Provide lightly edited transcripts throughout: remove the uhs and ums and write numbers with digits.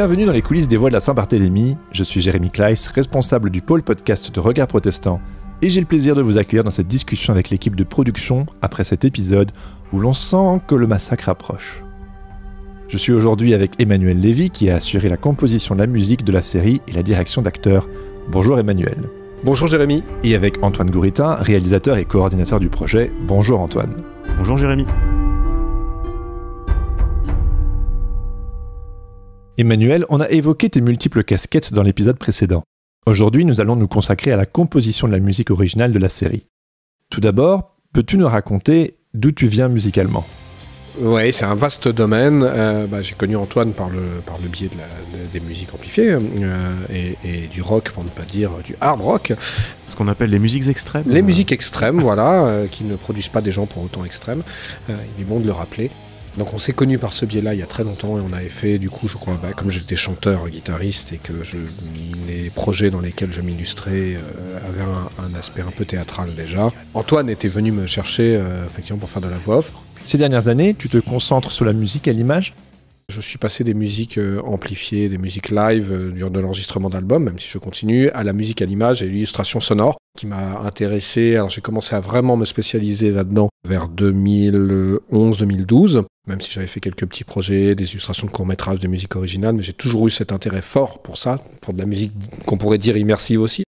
Bienvenue dans les coulisses des Voix de la Saint-Barthélemy, je suis Jérémy Kleiss, responsable du pôle podcast de Regard Protestant, et j'ai le plaisir de vous accueillir dans cette discussion avec l'équipe de production après cet épisode où l'on sent que le massacre approche. Je suis aujourd'hui avec Emmanuel Lévy qui a assuré la composition de la musique de la série et la direction d'acteurs. Bonjour Emmanuel. Bonjour Jérémy. Et avec Antoine Gouritin, réalisateur et coordinateur du projet. Bonjour Antoine. Bonjour Jérémy. Emmanuel, on a évoqué tes multiples casquettes dans l'épisode précédent. Aujourd'hui, nous allons nous consacrer à la composition de la musique originale de la série. Tout d'abord, peux-tu nous raconter d'où tu viens musicalement ? Oui, c'est un vaste domaine. J'ai connu Antoine par le biais des musiques amplifiées et du rock, pour ne pas dire du hard rock. Ce qu'on appelle les musiques extrêmes. Les musiques extrêmes, voilà, qui ne produisent pas des gens pour autant extrêmes. Il est bon de le rappeler. Donc on s'est connus par ce biais-là il y a très longtemps et on avait fait du coup, je crois, comme j'étais chanteur, guitariste et que les projets dans lesquels je m'illustrais avaient un aspect un peu théâtral déjà. Antoine était venu me chercher effectivement pour faire de la voix off. Ces dernières années, tu te concentres sur la musique à l'image ? Je suis passé des musiques amplifiées, des musiques live, de l'enregistrement d'albums, même si je continue, à la musique à l'image et l'illustration sonore, qui m'a intéressé. Alors j'ai commencé à vraiment me spécialiser là-dedans vers 2011-2012, même si j'avais fait quelques petits projets, des illustrations de courts-métrages, des musiques originales, mais j'ai toujours eu cet intérêt fort pour ça, pour de la musique qu'on pourrait dire immersive aussi.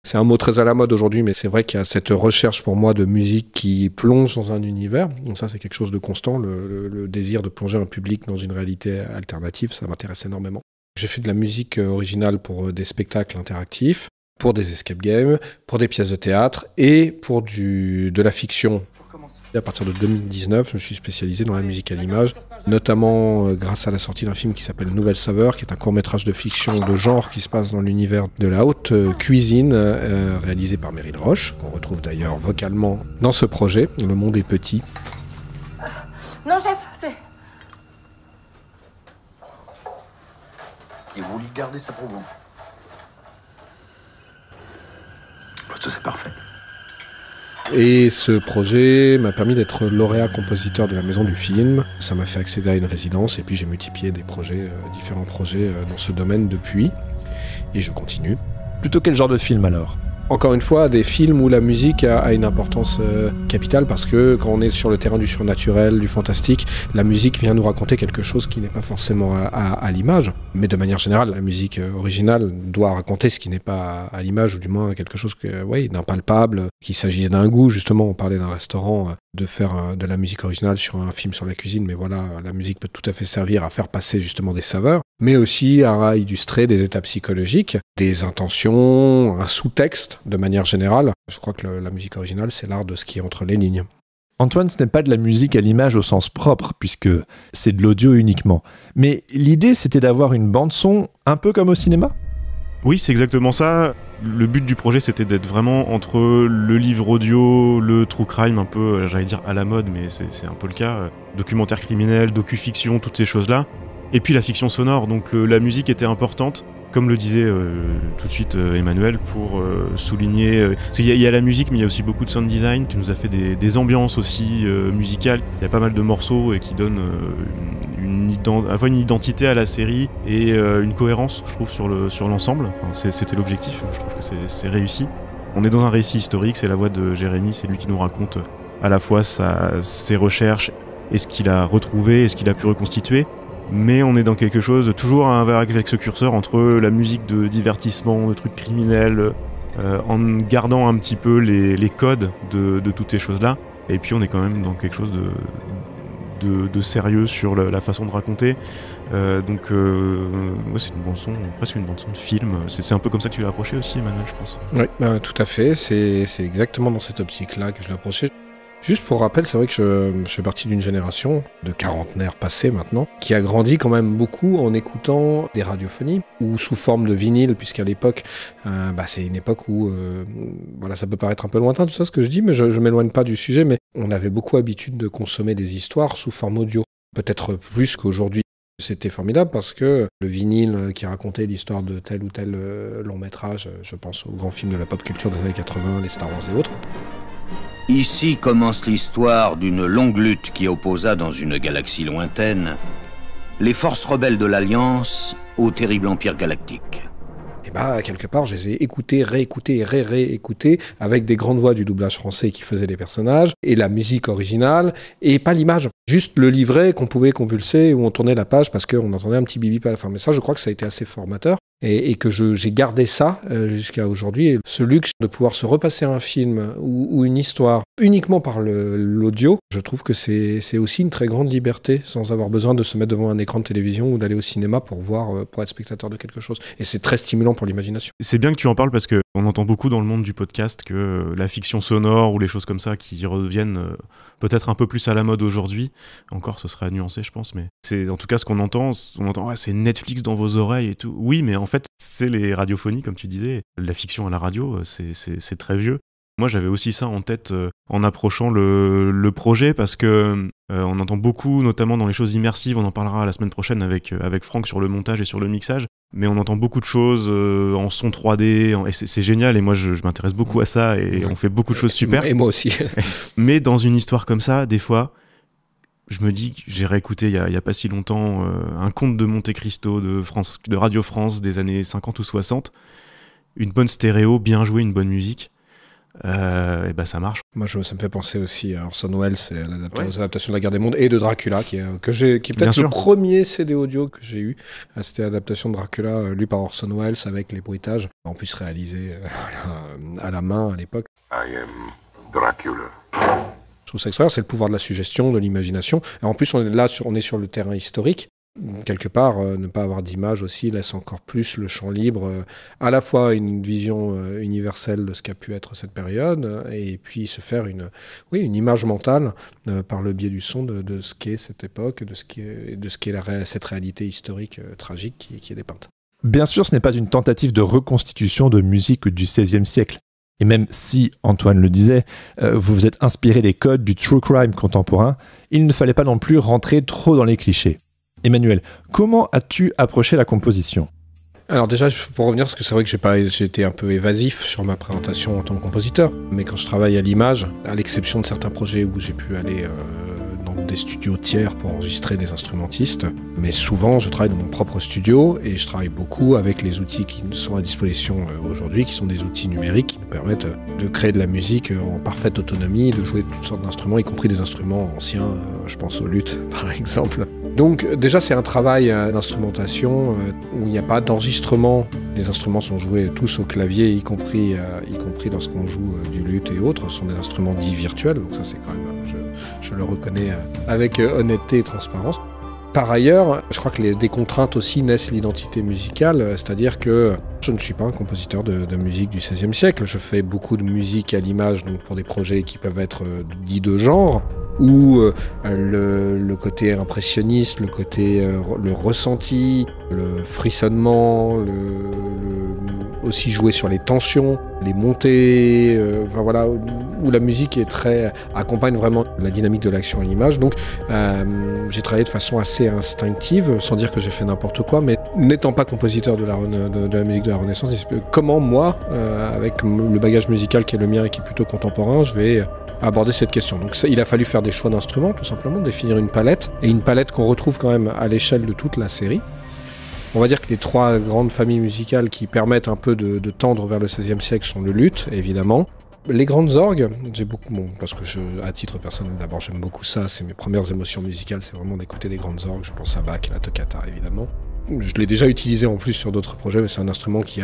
C'est un mot très à la mode aujourd'hui, mais c'est vrai qu'il y a cette recherche pour moi de musique qui plonge dans un univers. Donc ça, c'est quelque chose de constant, le désir de plonger un public dans une réalité alternative, ça m'intéresse énormément. J'ai fait de la musique originale pour des spectacles interactifs, pour des escape games, pour des pièces de théâtre et pour de la fiction. À partir de 2019, je me suis spécialisé dans la musique à l'image, notamment grâce à la sortie d'un film qui s'appelle Nouvelle Saveur, qui est un court-métrage de fiction de genre qui se passe dans l'univers de la haute cuisine, réalisé par Meryl Roche, qu'on retrouve d'ailleurs vocalement dans ce projet. Le monde est petit. Non, chef, c'est... Et vous voulez garder ça pour vous. Ça, c'est parfait. Et ce projet m'a permis d'être lauréat compositeur de la maison du film. Ça m'a fait accéder à une résidence et puis j'ai multiplié des projets, différents projets dans ce domaine depuis. Et je continue. Plutôt quel genre de film alors ? Encore une fois, des films où la musique a une importance capitale parce que quand on est sur le terrain du surnaturel, du fantastique, la musique vient nous raconter quelque chose qui n'est pas forcément à l'image. Mais de manière générale, la musique originale doit raconter ce qui n'est pas à l'image, ou du moins quelque chose d'impalpable, qu'il s'agisse d'un goût. Justement, on parlait d'un restaurant, de faire de la musique originale sur un film sur la cuisine, mais voilà, la musique peut tout à fait servir à faire passer justement des saveurs, mais aussi à illustrer des états psychologiques, des intentions, un sous-texte de manière générale. Je crois que la musique originale, c'est l'art de ce qui est entre les lignes. Antoine, ce n'est pas de la musique à l'image au sens propre, puisque c'est de l'audio uniquement. Mais l'idée, c'était d'avoir une bande-son un peu comme au cinéma ? Oui, c'est exactement ça. Le but du projet, c'était d'être vraiment entre le livre audio, le true crime, un peu, j'allais dire à la mode, mais c'est un peu le cas. Documentaire criminel, docu-fiction, toutes ces choses-là. Et puis la fiction sonore, donc la musique était importante, comme le disait tout de suite Emmanuel, pour souligner... parce qu'il y a la musique, mais il y a aussi beaucoup de sound design. Tu nous as fait des ambiances aussi musicales. Il y a pas mal de morceaux qui donnent une identité à la série et une cohérence, je trouve, sur l'ensemble. Enfin, c'était l'objectif, je trouve que c'est réussi. On est dans un récit historique, c'est la voix de Jérémy, c'est lui qui nous raconte à la fois ses recherches et ce qu'il a retrouvé et ce qu'il a pu reconstituer. Mais on est dans quelque chose, toujours avec ce curseur entre la musique de divertissement, de trucs criminels, en gardant un petit peu les codes de toutes ces choses-là. Et puis on est quand même dans quelque chose de sérieux sur la façon de raconter. C'est une bande-son, presque une bande-son de film. C'est un peu comme ça que tu l'as approché aussi, Emmanuel, je pense. Oui, tout à fait. C'est exactement dans cette optique-là que je l'ai approché. Juste pour rappel, c'est vrai que je suis parti d'une génération de quarantenaires passés maintenant, qui a grandi quand même beaucoup en écoutant des radiophonies, ou sous forme de vinyle, puisqu'à l'époque, c'est une époque où, ça peut paraître un peu lointain tout ça ce que je dis, mais je m'éloigne pas du sujet, mais on avait beaucoup l'habitude de consommer des histoires sous forme audio, peut-être plus qu'aujourd'hui. C'était formidable parce que le vinyle qui racontait l'histoire de tel ou tel long métrage, je pense aux grands films de la pop culture des années 80, les Star Wars et autres. Ici commence l'histoire d'une longue lutte qui opposa dans une galaxie lointaine les forces rebelles de l'Alliance au terrible empire galactique. Et bah, quelque part, je les ai écoutés, réécoutés et réécoutés avec des grandes voix du doublage français qui faisaient les personnages, et la musique originale, et pas l'image. Juste le livret qu'on pouvait compulser, où on tournait la page parce qu'on entendait un petit bip à la fin. Mais ça, je crois que ça a été assez formateur. Et que j'ai gardé ça jusqu'à aujourd'hui. Et ce luxe de pouvoir se repasser un film ou une histoire uniquement par l'audio, je trouve que c'est aussi une très grande liberté, sans avoir besoin de se mettre devant un écran de télévision ou d'aller au cinéma pour être spectateur de quelque chose. Et c'est très stimulant pour l'imagination. C'est bien que tu en parles parce qu'on entend beaucoup dans le monde du podcast que la fiction sonore ou les choses comme ça qui reviennent peut-être un peu plus à la mode aujourd'hui. Encore, ce serait à nuancer, je pense, mais c'est en tout cas ce qu'on entend. On entend, ouais, c'est Netflix dans vos oreilles et tout. Oui, mais en fait, c'est les radiophonies, comme tu disais. La fiction à la radio, c'est très vieux. Moi, j'avais aussi ça en tête en approchant le projet parce que on entend beaucoup, notamment dans les choses immersives. On en parlera la semaine prochaine avec Franck sur le montage et sur le mixage. Mais on entend beaucoup de choses en son 3D, et c'est génial. Et moi, je m'intéresse beaucoup à ça et on fait beaucoup de choses super. Et moi aussi. Mais dans une histoire comme ça, des fois, je me dis, j'ai réécouté il y a pas si longtemps un conte de Monte Cristo de Radio France des années 50 ou 60. Une bonne stéréo, bien joué, une bonne musique. Et bah ça marche. Moi, ça me fait penser aussi à Orson Welles, c'est l'adaptation de La Guerre des Mondes et de Dracula, qui est peut-être le premier CD audio que j'ai eu. C'était l'adaptation de Dracula, lu par Orson Welles avec les bruitages, en plus réalisé à la main à l'époque. I am Dracula. Je trouve ça extraordinaire, c'est le pouvoir de la suggestion, de l'imagination. Et en plus, on est sur le terrain historique. Quelque part, ne pas avoir d'image aussi laisse encore plus le champ libre, à la fois une vision universelle de ce qu'a pu être cette période, et puis se faire une image mentale par le biais du son de ce qu'est cette époque, de ce qu'est cette réalité historique tragique qui est dépeinte. Bien sûr, ce n'est pas une tentative de reconstitution de musique du XVIe siècle. Et même si, Antoine le disait, vous vous êtes inspiré des codes du true crime contemporain, il ne fallait pas non plus rentrer trop dans les clichés. Emmanuel, comment as-tu approché la composition ? Alors déjà, pour revenir, parce que c'est vrai que j'ai été un peu évasif sur ma présentation en tant que compositeur, mais quand je travaille à l'image, à l'exception de certains projets où j'ai pu aller dans des studios tiers pour enregistrer des instrumentistes, mais souvent je travaille dans mon propre studio et je travaille beaucoup avec les outils qui sont à disposition aujourd'hui, qui sont des outils numériques qui nous permettent de créer de la musique en parfaite autonomie, de jouer toutes sortes d'instruments, y compris des instruments anciens, je pense au luth par exemple. Donc déjà c'est un travail d'instrumentation où il n'y a pas d'enregistrement, les instruments sont joués tous au clavier, y compris lorsqu'on joue du luth et autres, ce sont des instruments dits virtuels, donc ça c'est quand même, je le reconnais avec honnêteté et transparence. Par ailleurs, je crois que des contraintes aussi naissent l'identité musicale, c'est-à-dire que je ne suis pas un compositeur de musique du XVIe siècle, je fais beaucoup de musique à l'image donc pour des projets qui peuvent être dits de genre, où le côté impressionniste, le ressenti, le frissonnement, aussi jouer sur les tensions, les montées, où la musique accompagne vraiment la dynamique de l'action à l'image. Donc j'ai travaillé de façon assez instinctive, sans dire que j'ai fait n'importe quoi, mais n'étant pas compositeur de la musique de la Renaissance, comment moi, avec le bagage musical qui est le mien et qui est plutôt contemporain, je vais aborder cette question. Donc il a fallu faire des choix d'instruments, tout simplement, définir une palette, et une palette qu'on retrouve quand même à l'échelle de toute la série. On va dire que les trois grandes familles musicales qui permettent un peu de tendre vers le XVIe siècle sont le luth, évidemment. Les grandes orgues, parce que à titre personnel, d'abord j'aime beaucoup ça, c'est mes premières émotions musicales, c'est vraiment d'écouter des grandes orgues, je pense à Bach et la toccata évidemment. Je l'ai déjà utilisé en plus sur d'autres projets, mais c'est un instrument qui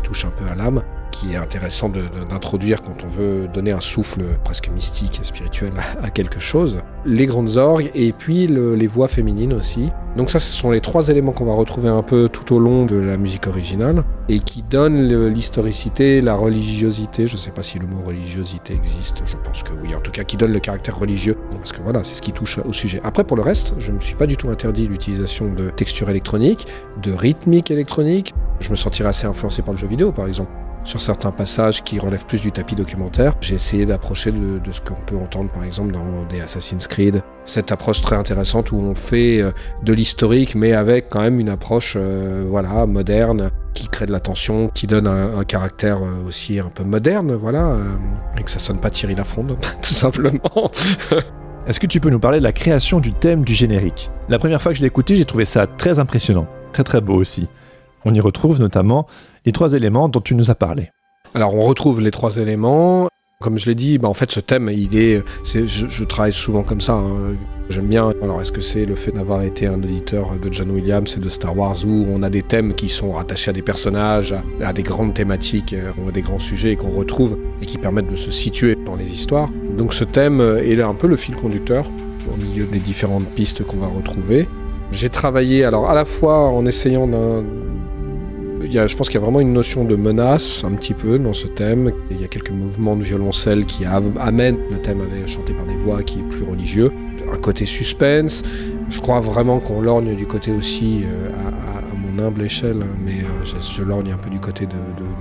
touche un peu à l'âme, qui est intéressant d'introduire quand on veut donner un souffle presque mystique et spirituel à quelque chose. Les grandes orgues et puis les voix féminines aussi. Donc ça, ce sont les trois éléments qu'on va retrouver un peu tout au long de la musique originale et qui donnent l'historicité, la religiosité. Je ne sais pas si le mot religiosité existe, je pense que oui. En tout cas, qui donne le caractère religieux, parce que voilà, c'est ce qui touche au sujet. Après, pour le reste, je ne me suis pas du tout interdit l'utilisation de textures électroniques, de rythmique électronique. Je me sentirais assez influencé par le jeu vidéo, par exemple. Sur certains passages qui relèvent plus du tapis documentaire, j'ai essayé d'approcher de ce qu'on peut entendre par exemple dans des Assassin's Creed. Cette approche très intéressante où on fait de l'historique mais avec quand même une approche moderne qui crée de la tension, qui donne un caractère aussi un peu moderne, et que ça sonne pas Thierry Lafronde, tout simplement. Est-ce que tu peux nous parler de la création du thème du générique ? La première fois que je l'ai écouté, j'ai trouvé ça très impressionnant, très très beau aussi. On y retrouve notamment les 3 éléments dont tu nous as parlé. Alors on retrouve les 3 éléments. Comme je l'ai dit, en fait ce thème, je travaille souvent comme ça. J'aime bien. Alors est-ce que c'est le fait d'avoir été un auditeur de John Williams et de Star Wars où on a des thèmes qui sont rattachés à des personnages, à des grandes thématiques, à des grands sujets qu'on retrouve et qui permettent de se situer dans les histoires. Donc ce thème est un peu le fil conducteur au milieu des différentes pistes qu'on va retrouver. J'ai travaillé alors à la fois en essayant je pense qu'il y a vraiment une notion de menace un petit peu dans ce thème. Il y a quelques mouvements de violoncelle qui amènent le thème chanté par des voix qui est plus religieux. Un côté suspense. Je crois vraiment qu'on lorgne du côté aussi, à mon humble échelle, mais je lorgne un peu du côté de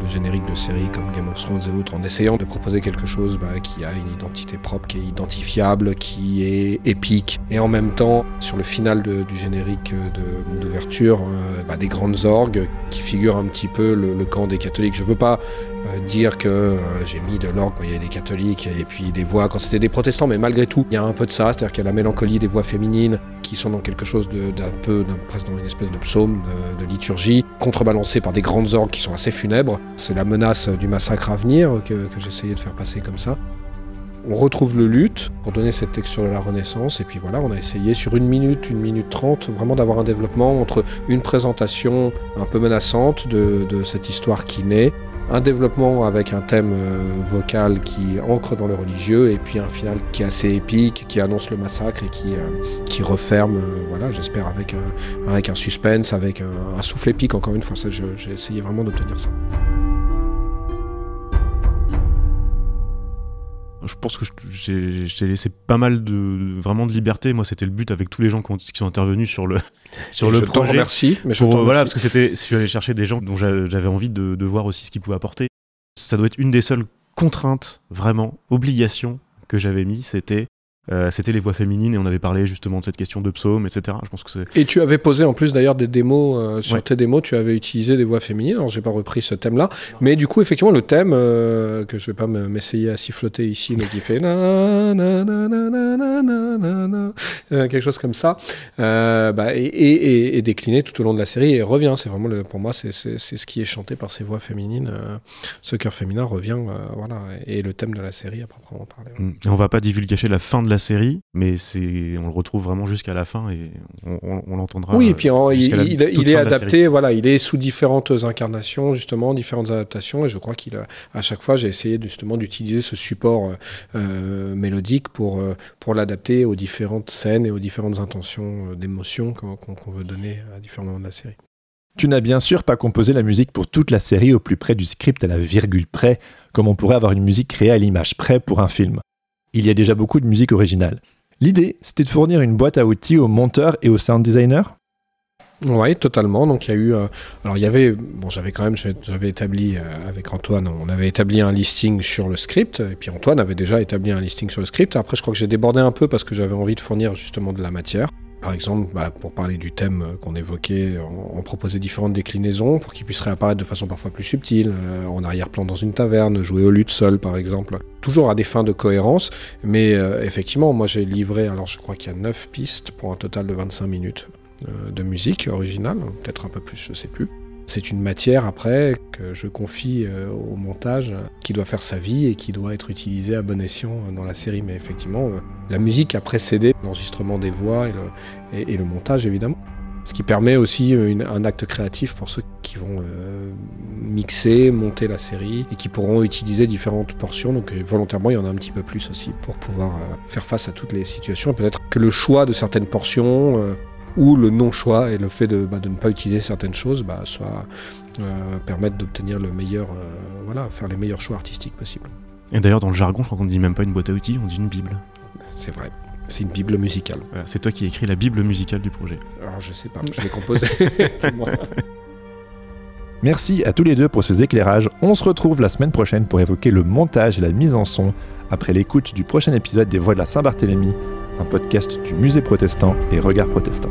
générique de séries comme Game of Thrones et autres, en essayant de proposer quelque chose qui a une identité propre, qui est identifiable, qui est épique. Et en même temps, sur le final du générique d'ouverture, des grandes orgues qui figurent un petit peu le camp des catholiques. Je veux pas dire que j'ai mis de l'orgue quand il y avait des catholiques et puis des voix quand c'était des protestants, mais malgré tout, il y a un peu de ça, c'est-à-dire qu'il y a la mélancolie des voix féminines qui sont dans quelque chose presque dans une espèce de psaume, de liturgie, contrebalancée par des grandes orgues qui sont assez funèbres. C'est la menace du massacre à venir que j'essayais de faire passer comme ça. On retrouve le luth pour donner cette texture de la Renaissance, et puis voilà, on a essayé sur 1 minute 30, vraiment d'avoir un développement entre une présentation un peu menaçante de cette histoire qui naît, un développement avec un thème vocal qui ancre dans le religieux, et puis un final qui est assez épique, qui annonce le massacre et qui referme, j'espère avec un suspense, avec un souffle épique, encore une fois, ça j'ai essayé vraiment d'obtenir ça. Je pense que je t'ai laissé pas mal de liberté. Moi, c'était le but avec tous les gens qui sont intervenus sur le projet. Je t'en remercie. Parce que je suis allé chercher des gens dont j'avais envie de voir aussi ce qu'ils pouvaient apporter. Ça doit être une des seules contraintes, vraiment, obligations que j'avais mis, c'était les voix féminines, et on avait parlé justement de cette question de psaume, etc. Je pense que c'est... Et tu avais posé en plus d'ailleurs des démos, sur tes démos, tu avais utilisé des voix féminines, alors j'ai pas repris ce thème-là, mais du coup effectivement le thème, que je vais pas m'essayer à siffloter ici, mais qui fait quelque chose comme ça, est décliné tout au long de la série et revient, c'est vraiment, pour moi c'est ce qui est chanté par ces voix féminines, ce chœur féminin revient, et le thème de la série à proprement parler. Et on va pas divulgacher la fin de la série, mais on le retrouve vraiment jusqu'à la fin et on l'entendra. Oui, et puis il est adapté, il est sous différentes incarnations, justement, différentes adaptations, et je crois à chaque fois, j'ai essayé justement d'utiliser ce support mélodique pour l'adapter aux différentes scènes et aux différentes intentions d'émotion qu'on veut donner à différents moments de la série. Tu n'as bien sûr pas composé la musique pour toute la série au plus près du script à la virgule près, comme on pourrait avoir une musique créée à l'image près pour un film. Il y a déjà beaucoup de musique originale. L'idée, c'était de fournir une boîte à outils aux monteurs et aux sound designers ? Oui, totalement. Donc il y a eu... j'avais établi avec Antoine, on avait établi un listing sur le script, et puis Antoine avait déjà établi un listing sur le script. Après, je crois que j'ai débordé un peu parce que j'avais envie de fournir justement de la matière. Par exemple, pour parler du thème qu'on évoquait, on proposait différentes déclinaisons pour qu'il puisse réapparaître de façon parfois plus subtile, en arrière-plan dans une taverne, jouer au luth seul par exemple. Toujours à des fins de cohérence, mais effectivement, moi j'ai livré, alors je crois qu'il y a 9 pistes pour un total de 25 minutes de musique originale, peut-être un peu plus, je sais plus. C'est une matière après que je confie au montage qui doit faire sa vie et qui doit être utilisée à bon escient dans la série. Mais effectivement, la musique a précédé l'enregistrement des voix et le montage évidemment. Ce qui permet aussi un acte créatif pour ceux qui vont mixer, monter la série et qui pourront utiliser différentes portions. Donc volontairement, il y en a un petit peu plus aussi pour pouvoir faire face à toutes les situations. Et peut-être que le choix de certaines portions... ou le non-choix et le fait de ne pas utiliser certaines choses permettent d'obtenir le meilleur, faire les meilleurs choix artistiques possibles. Et d'ailleurs, dans le jargon, je crois qu'on ne dit même pas une boîte à outils, on dit une bible. C'est vrai, c'est une bible musicale. Voilà, c'est toi qui as écrit la bible musicale du projet. Alors je sais pas, je l'ai composée. Merci à tous les deux pour ces éclairages. On se retrouve la semaine prochaine pour évoquer le montage et la mise en son après l'écoute du prochain épisode des Voix de la Saint-Barthélemy, un podcast du Musée protestant et Regard protestant.